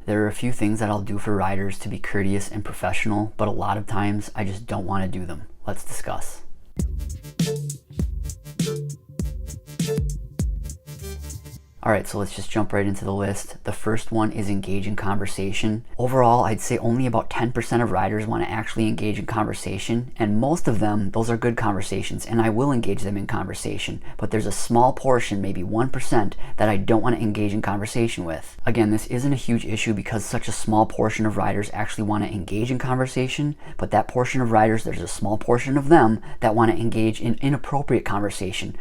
There are a few things that I'll do for riders to be courteous and professional, but a lot of times I just don't want to do them. Let's discuss. Alright, so let's just jump right into the list. The first one is engage in conversation. Overall, I'd say only about 10% of riders want to actually engage in conversation, and most of them, those are good conversations, and I will engage them in conversation, but there's a small portion, maybe 1%, that I don't want to engage in conversation with. Again, this isn't a huge issue because such a small portion of riders actually want to engage in conversation, but that portion of riders, there's a small portion of them that want to engage in inappropriate conversation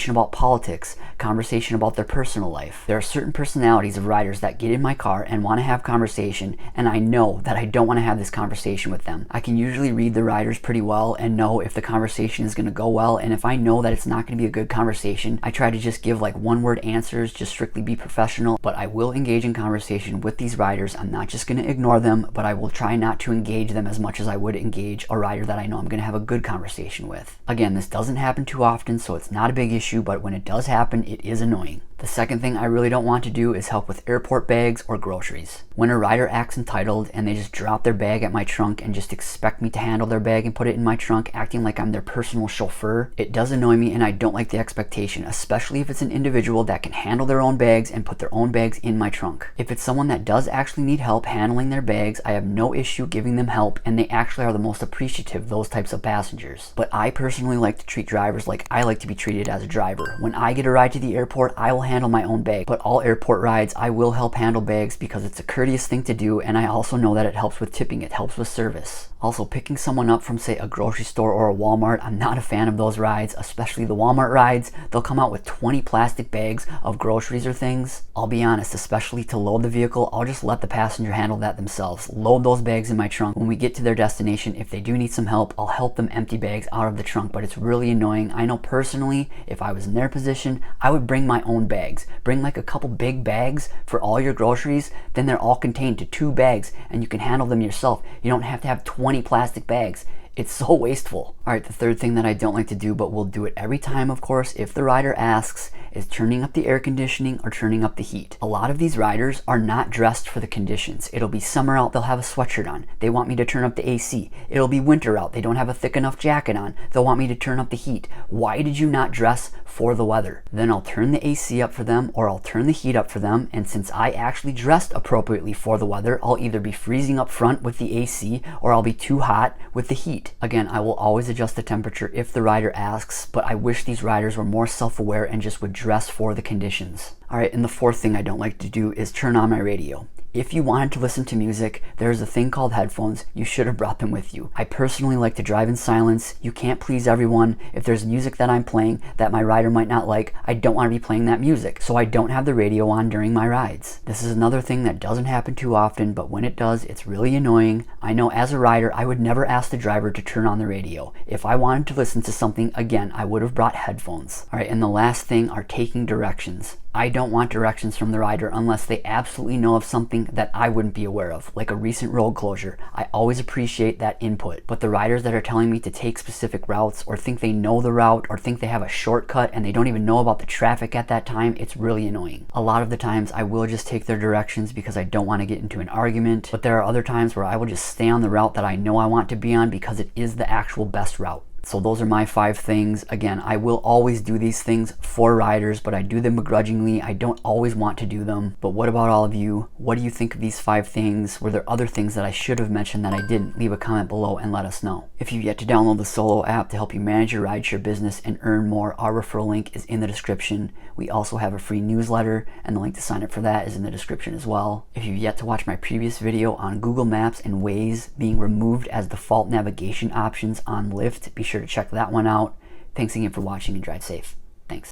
about politics, conversation about their personal life. There are certain personalities of riders that get in my car and want to have conversation, and I know that I don't want to have this conversation with them. I can usually read the riders pretty well and know if the conversation is going to go well, and if I know that it's not going to be a good conversation, I try to just give like one-word answers, just strictly be professional, but I will engage in conversation with these riders. I'm not just going to ignore them, but I will try not to engage them as much as I would engage a rider that I know I'm going to have a good conversation with. Again, this doesn't happen too often, so it's not a big issue, but when it does happen, it is annoying. The second thing I really don't want to do is help with airport bags or groceries. When a rider acts entitled and they just drop their bag at my trunk and just expect me to handle their bag and put it in my trunk, acting like I'm their personal chauffeur, it does annoy me, and I don't like the expectation, especially if it's an individual that can handle their own bags and put their own bags in my trunk. If it's someone that does actually need help handling their bags, I have no issue giving them help, and they actually are the most appreciative, those types of passengers. But I personally like to treat drivers like I like to be treated as a driver. When I get a ride to the airport, I will handle my own bag, but all airport rides I will help handle bags because it's a courteous thing to do, and I also know that it helps with tipping, it helps with service. Also, picking someone up from, say, a grocery store or a Walmart, I'm not a fan of those rides, especially the Walmart rides. They'll come out with 20 plastic bags of groceries or things. I'll be honest, especially to load the vehicle, I'll just let the passenger handle that themselves. Load those bags in my trunk. When we get to their destination, if they do need some help, I'll help them empty bags out of the trunk, but it's really annoying. I know personally, if I was in their position, I would bring my own bags. Bring like a couple big bags for all your groceries, then they're all contained to 2 bags, and you can handle them yourself. You don't have to have 20 plastic bags. It's so wasteful. Alright, the third thing that I don't like to do, but we'll do it every time, of course, if the rider asks, is turning up the air conditioning or turning up the heat. A lot of these riders are not dressed for the conditions. It'll be summer out, they'll have a sweatshirt on. They want me to turn up the AC. It'll be winter out, they don't have a thick enough jacket on. They'll want me to turn up the heat. Why did you not dress for the weather? Then I'll turn the AC up for them, or I'll turn the heat up for them, and since I actually dressed appropriately for the weather, I'll either be freezing up front with the AC, or I'll be too hot with the heat. Again, I will always adjust the temperature if the rider asks, but I wish these riders were more self-aware and just would dress for the conditions. Alright, and the fourth thing I don't like to do is turn on my radio. If you wanted to listen to music, there's a thing called headphones. You should have brought them with you. I personally like to drive in silence. You can't please everyone. If there's music that I'm playing that my rider might not like, I don't want to be playing that music. So I don't have the radio on during my rides. This is another thing that doesn't happen too often, but when it does, it's really annoying. I know as a rider, I would never ask the driver to turn on the radio. If I wanted to listen to something, again, I would have brought headphones. Alright, and the last thing are taking directions. I don't want directions from the rider unless they absolutely know of something that I wouldn't be aware of, like a recent road closure. I always appreciate that input, but the riders that are telling me to take specific routes or think they know the route or think they have a shortcut and they don't even know about the traffic at that time, it's really annoying. A lot of the times I will just take their directions because I don't want to get into an argument, but there are other times where I will just stay on the route that I know I want to be on because it is the actual best route. So those are my 5 things. Again, I will always do these things for riders, but I do them begrudgingly. I don't always want to do them. But what about all of you? What do you think of these 5 things? Were there other things that I should have mentioned that I didn't? Leave a comment below and let us know. If you've yet to download the Solo app to help you manage your rideshare business and earn more, our referral link is in the description. We also have a free newsletter, and the link to sign up for that is in the description as well. If you've yet to watch my previous video on Google Maps and Waze being removed as default navigation options on Lyft, be sure to check that one out. Thanks again for watching and drive safe.